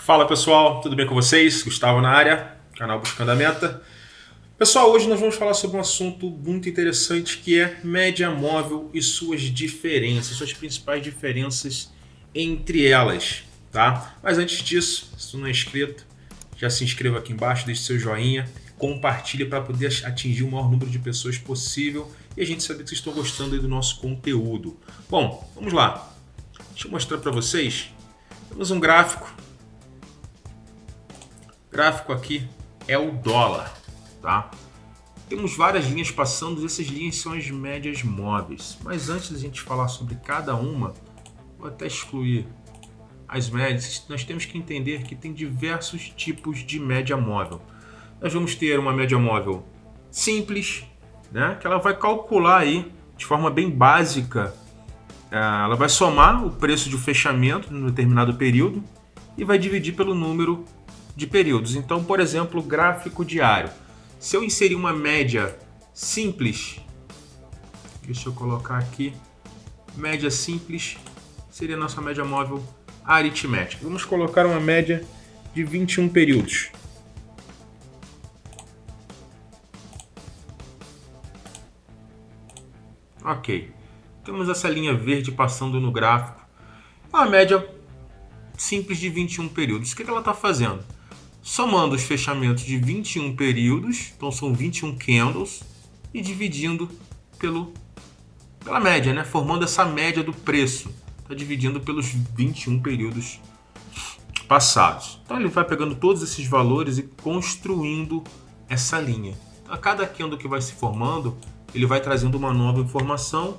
Fala pessoal, tudo bem com vocês? Gustavo na área, canal Buscando a Meta. Pessoal, hoje nós vamos falar sobre um assunto muito interessante que é média móvel e suas diferenças, suas principais diferenças entre elas, tá? Mas antes disso, se tu não é inscrito, já se inscreva aqui embaixo, deixe seu joinha, compartilhe para poder atingir o maior número de pessoas possível e a gente saber que vocês estão gostando aí do nosso conteúdo. Bom, vamos lá. Deixa eu mostrar para vocês. Temos um gráfico. O gráfico aqui é o dólar, tá? Temos várias linhas passando, essas linhas são as médias móveis. Mas antes da gente falar sobre cada uma, vou até excluir as médias. Nós temos que entender que tem diversos tipos de média móvel. Nós vamos ter uma média móvel simples, né? Que ela vai calcular aí de forma bem básica. Ela vai somar o preço de fechamento em um determinado período e vai dividir pelo número de períodos. Então, por exemplo, gráfico diário. Se eu inserir uma média simples, deixa eu colocar aqui, média simples seria a nossa média móvel aritmética. Vamos colocar uma média de 21 períodos. Ok. Temos essa linha verde passando no gráfico. Uma média simples de 21 períodos. O que ela está fazendo? Somando os fechamentos de 21 períodos, então são 21 candles, e dividindo pela média, né? Formando essa média do preço. Está dividindo pelos 21 períodos passados. Então ele vai pegando todos esses valores e construindo essa linha. Então, a cada candle que vai se formando, ele vai trazendo uma nova informação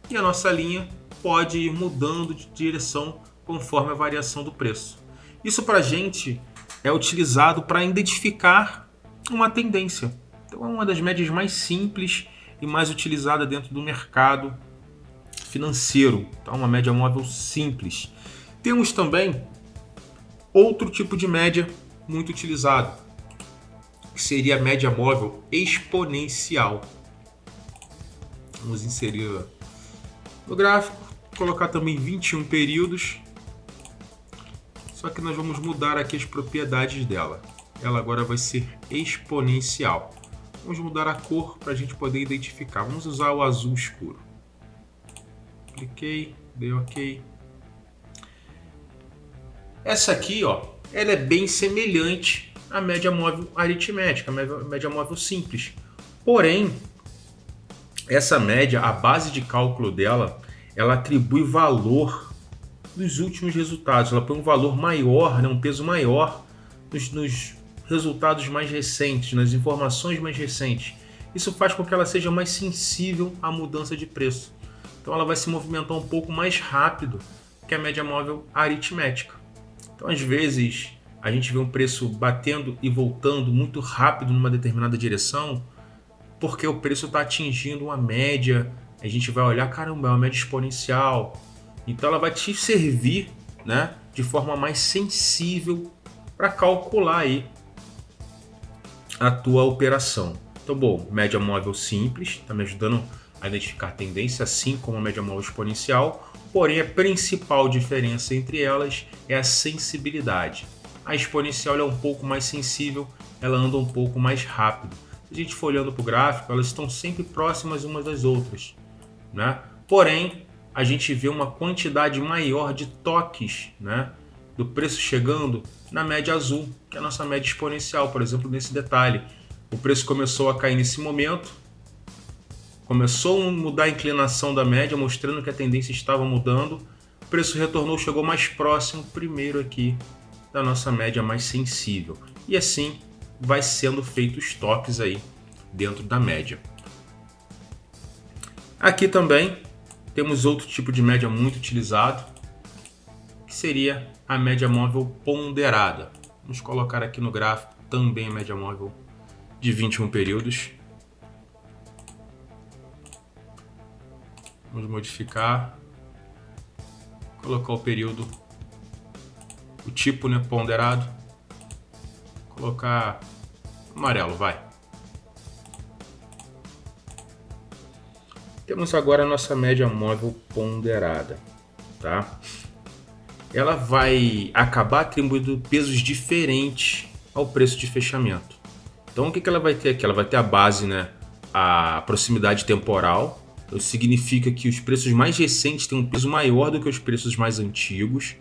e a nossa linha pode ir mudando de direção conforme a variação do preço. Isso para a gente é utilizado para identificar uma tendência. Então é uma das médias mais simples e mais utilizada dentro do mercado financeiro. Então uma média móvel simples. Temos também outro tipo de média muito utilizado, que seria a média móvel exponencial. Vamos inserir no gráfico, colocar também 21 períodos. Só que nós vamos mudar aqui as propriedades dela. Ela agora vai ser exponencial. Vamos mudar a cor para a gente poder identificar. Vamos usar o azul escuro. Cliquei, dei OK. Essa aqui, ó, ela é bem semelhante à média móvel aritmética, a média móvel simples. Porém, essa média, a base de cálculo dela, ela atribui valor nos últimos resultados. Ela põe um valor maior, né, um peso maior nos resultados mais recentes, nas informações mais recentes. Isso faz com que ela seja mais sensível à mudança de preço. Então ela vai se movimentar um pouco mais rápido que a média móvel aritmética. Então às vezes a gente vê um preço batendo e voltando muito rápido numa determinada direção, porque o preço está atingindo uma média. A gente vai olhar, caramba, é uma média exponencial. Então ela vai te servir, né, de forma mais sensível para calcular aí a tua operação. Então, bom, média móvel simples, está me ajudando a identificar a tendência, assim como a média móvel exponencial, porém a principal diferença entre elas é a sensibilidade. A exponencial é um pouco mais sensível, ela anda um pouco mais rápido. Se a gente for olhando para o gráfico, elas estão sempre próximas umas das outras, né? Porém, a gente vê uma quantidade maior de toques, né, do preço chegando na média azul, que é a nossa média exponencial, por exemplo, nesse detalhe. O preço começou a cair nesse momento, começou a mudar a inclinação da média, mostrando que a tendência estava mudando. O preço retornou, chegou mais próximo, primeiro aqui, da nossa média mais sensível. E assim vai sendo feitos toques aí dentro da média. Aqui também temos outro tipo de média muito utilizado, que seria a média móvel ponderada. Vamos colocar aqui no gráfico também a média móvel de 21 períodos. Vamos modificar, colocar o período, o tipo, né, ponderado, colocar amarelo, vai. Temos agora a nossa média móvel ponderada, tá? ela vai acabar atribuindo pesos diferentes ao preço de fechamento. Então o que ela vai ter aqui? Ela vai ter a base, né, a proximidade temporal. Isso significa que os preços mais recentes têm um peso maior do que os preços mais antigos.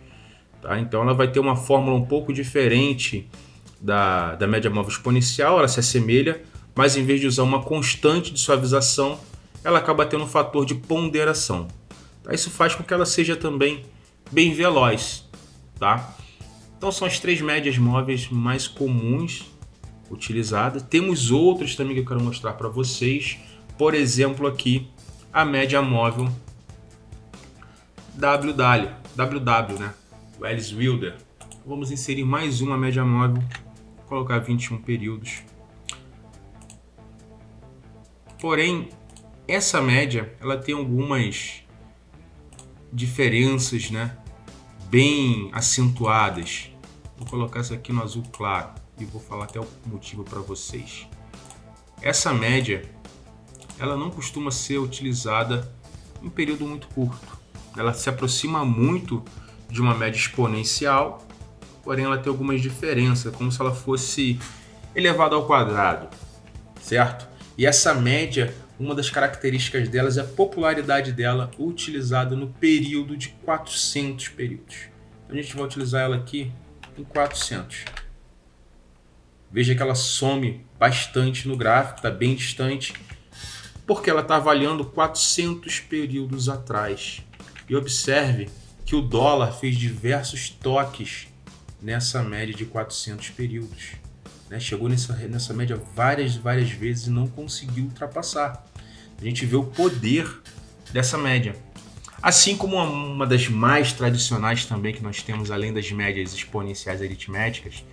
Tá? Então ela vai ter uma fórmula um pouco diferente da média móvel exponencial, ela se assemelha, mas em vez de usar uma constante de suavização, ela acaba tendo um fator de ponderação. Tá? Isso faz com que ela seja também bem veloz. Tá? Então são as 3 médias móveis mais comuns utilizadas. Temos outras também que eu quero mostrar para vocês. Por exemplo, aqui a média móvel WW, né? O Alice Wilder. Vamos inserir mais uma média móvel, colocar 21 períodos. Porém, essa média ela tem algumas diferenças, né, bem acentuadas. Vou colocar essa aqui no azul claro e vou falar até o motivo para vocês. Essa média ela não costuma ser utilizada em um período muito curto. Ela se aproxima muito de uma média exponencial, porém ela tem algumas diferenças, como se ela fosse elevada ao quadrado, certo? E essa média, uma das características delas é a popularidade dela utilizada no período de 400 períodos. Então a gente vai utilizar ela aqui em 400. Veja que ela some bastante no gráfico, está bem distante, porque ela está avaliando 400 períodos atrás. E observe que o dólar fez diversos toques nessa média de 400 períodos. Né? Chegou nessa média várias vezes e não conseguiu ultrapassar. A gente vê o poder dessa média. Assim como uma das mais tradicionais também que nós temos, além das médias exponenciais aritméticas,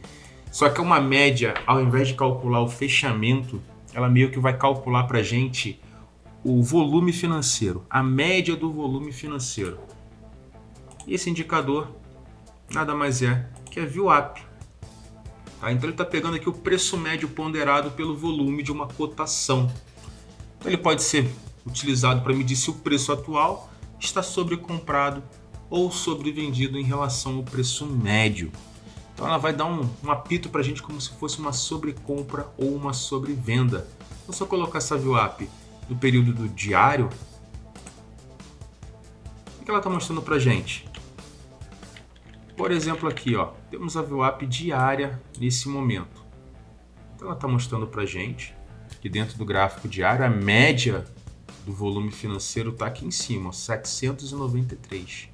só que é uma média, ao invés de calcular o fechamento, ela meio que vai calcular para a gente o volume financeiro, a média do volume financeiro. E esse indicador nada mais é que a VWAP. Tá? Então ele está pegando aqui o preço médio ponderado pelo volume de uma cotação. Então ele pode ser utilizado para medir se o preço atual está sobrecomprado ou sobrevendido em relação ao preço médio. Então ela vai dar um apito para a gente como se fosse uma sobrecompra ou uma sobrevenda. Então se eu colocar essa VWAP do período do diário, o que ela está mostrando para a gente? Por exemplo aqui, ó, temos a VWAP diária nesse momento. Então ela está mostrando para a gente que dentro do gráfico diário a média do volume financeiro está aqui em cima, ó, 793.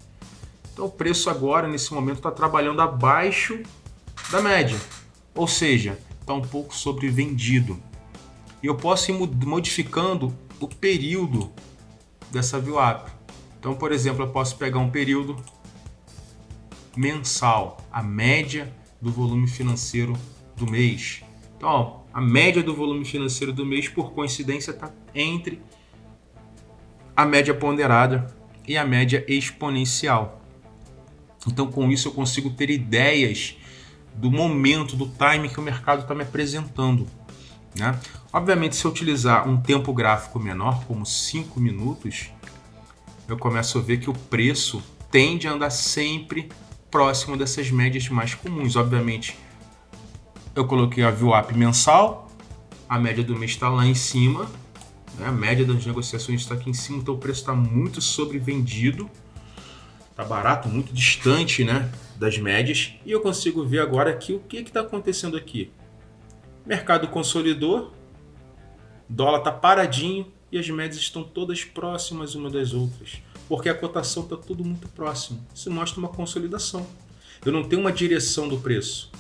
Então o preço agora, nesse momento, está trabalhando abaixo da média. Ou seja, está um pouco sobrevendido. E eu posso ir modificando o período dessa VWAP. Então, por exemplo, eu posso pegar um período mensal, a média do volume financeiro do mês. Então, ó, a média do volume financeiro do mês, por coincidência, está entre a média ponderada e a média exponencial. Então, com isso, eu consigo ter ideias do momento, do time que o mercado está me apresentando. Né? Obviamente, se eu utilizar um tempo gráfico menor, como 5 minutos, eu começo a ver que o preço tende a andar sempre próximo dessas médias mais comuns. Obviamente, eu coloquei a VWAP mensal, a média do mês está lá em cima, né? A média das negociações está aqui em cima, então o preço está muito sobrevendido, está barato, muito distante, né, das médias. E eu consigo ver agora aqui o que está acontecendo aqui. Mercado consolidou, dólar está paradinho e as médias estão todas próximas uma das outras, porque a cotação está tudo muito próximo. Isso mostra uma consolidação. Eu não tenho uma direção do preço.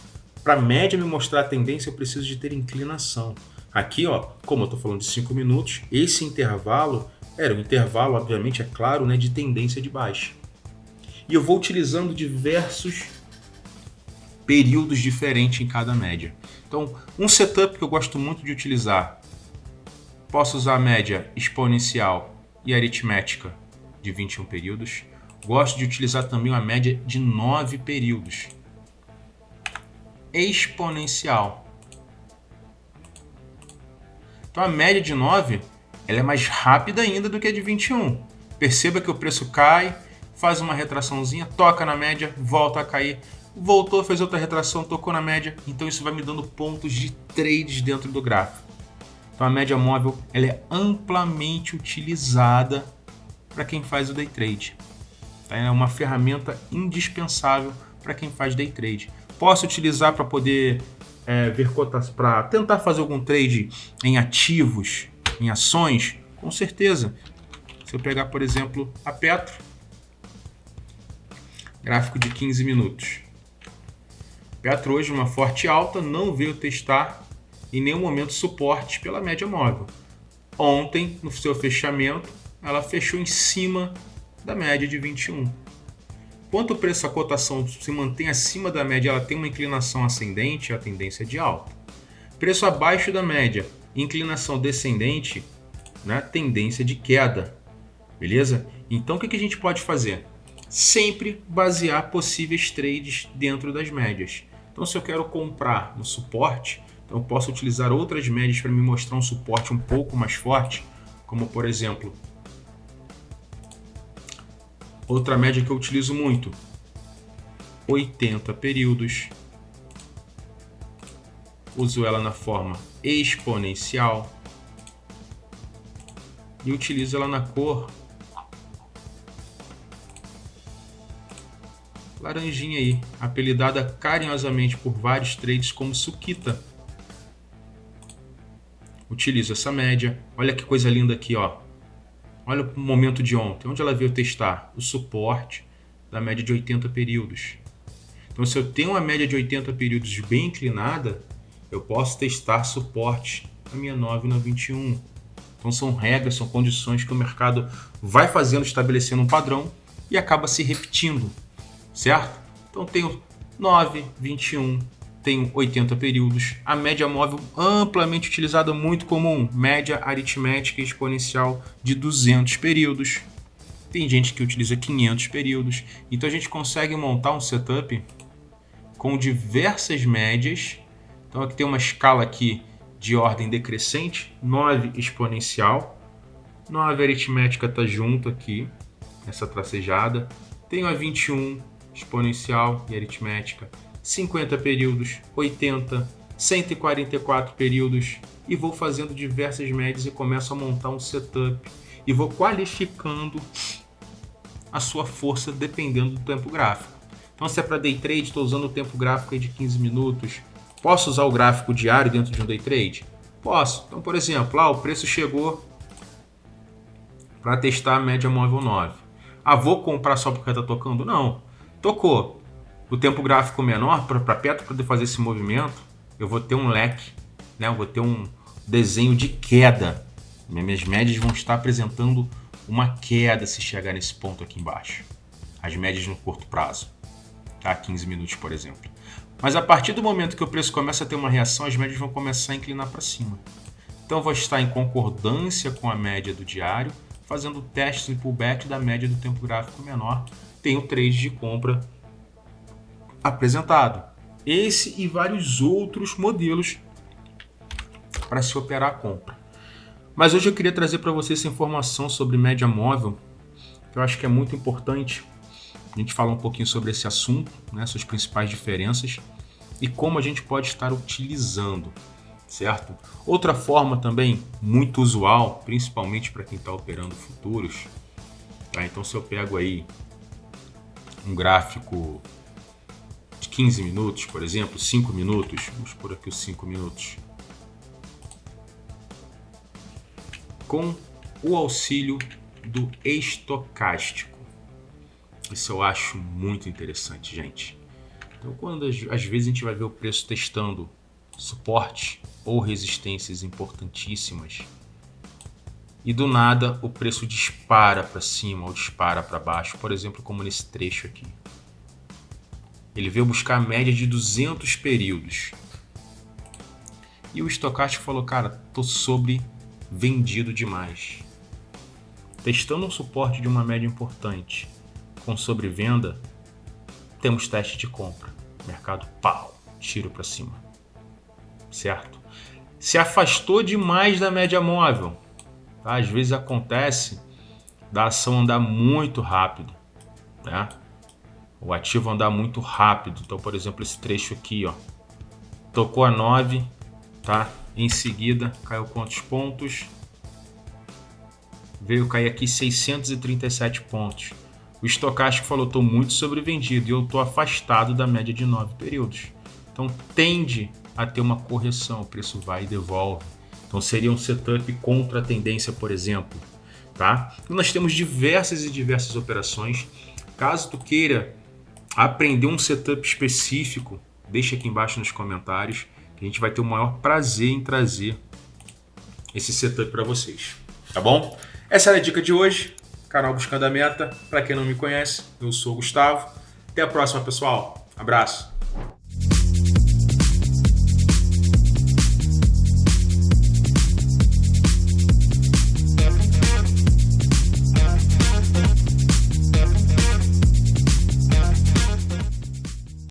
Para a média me mostrar a tendência, eu preciso de ter inclinação. Aqui, ó, como eu estou falando de 5 minutos, esse intervalo era um intervalo, obviamente, é claro, né, de tendência de baixa. E eu vou utilizando diversos períodos diferentes em cada média. Então, um setup que eu gosto muito de utilizar, posso usar a média exponencial e aritmética de 21 períodos. Gosto de utilizar também uma média de 9 períodos. Exponencial. Então a média de 9 ela é mais rápida ainda do que a de 21. Perceba que o preço cai, faz uma retraçãozinha, toca na média, volta a cair, voltou, fez outra retração, tocou na média. Então isso vai me dando pontos de trades dentro do gráfico. Então a média móvel ela é amplamente utilizada para quem faz o day trade. Tá? É uma ferramenta indispensável para quem faz day trade. Posso utilizar para poder ver cotas, para tentar fazer algum trade em ativos, em ações? Com certeza. Se eu pegar, por exemplo, a Petro, gráfico de 15 minutos. Petro hoje uma forte alta, não veio testar em nenhum momento suporte pela média móvel. Ontem, no seu fechamento, ela fechou em cima da média de 21. Enquanto o preço, a cotação se mantém acima da média, ela tem uma inclinação ascendente, a tendência é de alta. Preço abaixo da média, inclinação descendente, né, tendência de queda. Beleza? Então o que a gente pode fazer? Sempre basear possíveis trades dentro das médias. Então se eu quero comprar no suporte, então eu posso utilizar outras médias para me mostrar um suporte um pouco mais forte, como por exemplo, outra média que eu utilizo muito, 80 períodos. Uso ela na forma exponencial e utilizo ela na cor laranjinha aí, apelidada carinhosamente por vários trades como Suquita. Utilizo essa média. Olha que coisa linda aqui, ó. Olha o momento de ontem, onde ela veio testar o suporte da média de 80 períodos. Então, se eu tenho uma média de 80 períodos bem inclinada, eu posso testar suporte na minha 9 e na 21. Então, são regras, são condições que o mercado vai fazendo, estabelecendo um padrão e acaba se repetindo, certo? Então, tenho 9, 21, tenho 80 períodos. A média móvel amplamente utilizada, muito comum, média aritmética exponencial de 200 períodos. Tem gente que utiliza 500 períodos. Então a gente consegue montar um setup com diversas médias. Então aqui tem uma escala aqui de ordem decrescente, 9 exponencial, 9 aritmética está junto aqui, essa tracejada. Tenho a 21 exponencial e aritmética, 50 períodos, 80, 144 períodos, e vou fazendo diversas médias e começo a montar um setup e vou qualificando a sua força dependendo do tempo gráfico. Então, se é para day trade, estou usando o tempo gráfico aí de 15 minutos. Posso usar o gráfico diário dentro de um day trade? Posso. Então, por exemplo, lá o preço chegou para testar a média móvel 9. Ah, vou comprar só porque está tocando? Não. Tocou. O tempo gráfico menor, para Petro poder fazer esse movimento, eu vou ter um leque, né? Eu vou ter um desenho de queda. Minhas médias vão estar apresentando uma queda se chegar nesse ponto aqui embaixo. As médias no curto prazo, tá? 15 minutos, por exemplo. Mas a partir do momento que o preço começa a ter uma reação, as médias vão começar a inclinar para cima. Então eu vou estar em concordância com a média do diário, fazendo testes em pullback da média do tempo gráfico menor. Tem o trade de compra apresentado. Esse e vários outros modelos para se operar a compra. Mas hoje eu queria trazer para você essa informação sobre média móvel, que eu acho que é muito importante a gente falar um pouquinho sobre esse assunto, né, suas principais diferenças e como a gente pode estar utilizando, certo? Outra forma também muito usual, principalmente para quem está operando futuros, tá? Então se eu pego aí um gráfico de 15 minutos, por exemplo, 5 minutos, vamos por aqui os 5 minutos, com o auxílio do estocástico. Isso eu acho muito interessante, gente. Então, quando às vezes a gente vai ver o preço testando suporte ou resistências importantíssimas e do nada o preço dispara para cima ou dispara para baixo, por exemplo, como nesse trecho aqui. Ele veio buscar a média de 200 períodos. E o estocástico falou, cara, tô sobrevendido demais. Testando um suporte de uma média importante com sobrevenda, temos teste de compra. Mercado, pau, tiro para cima. Certo? Se afastou demais da média móvel. Tá? Às vezes acontece da ação andar muito rápido. né? O ativo andar muito rápido. Então, por exemplo, esse trecho aqui, ó, tocou a 9, tá? Em seguida, caiu quantos pontos? Veio cair aqui 637 pontos. O estocástico falou, estou muito sobrevendido e eu estou afastado da média de 9 períodos. Então, tende a ter uma correção, o preço vai e devolve. Então, seria um setup contra a tendência, por exemplo. Tá? E nós temos diversas e diversas operações. Caso tu queira aprender um setup específico, deixa aqui embaixo nos comentários, que a gente vai ter o maior prazer em trazer esse setup para vocês. Tá bom? Essa era a dica de hoje. Canal Buscando a Meta. Para quem não me conhece, eu sou o Gustavo. Até a próxima, pessoal. Abraço.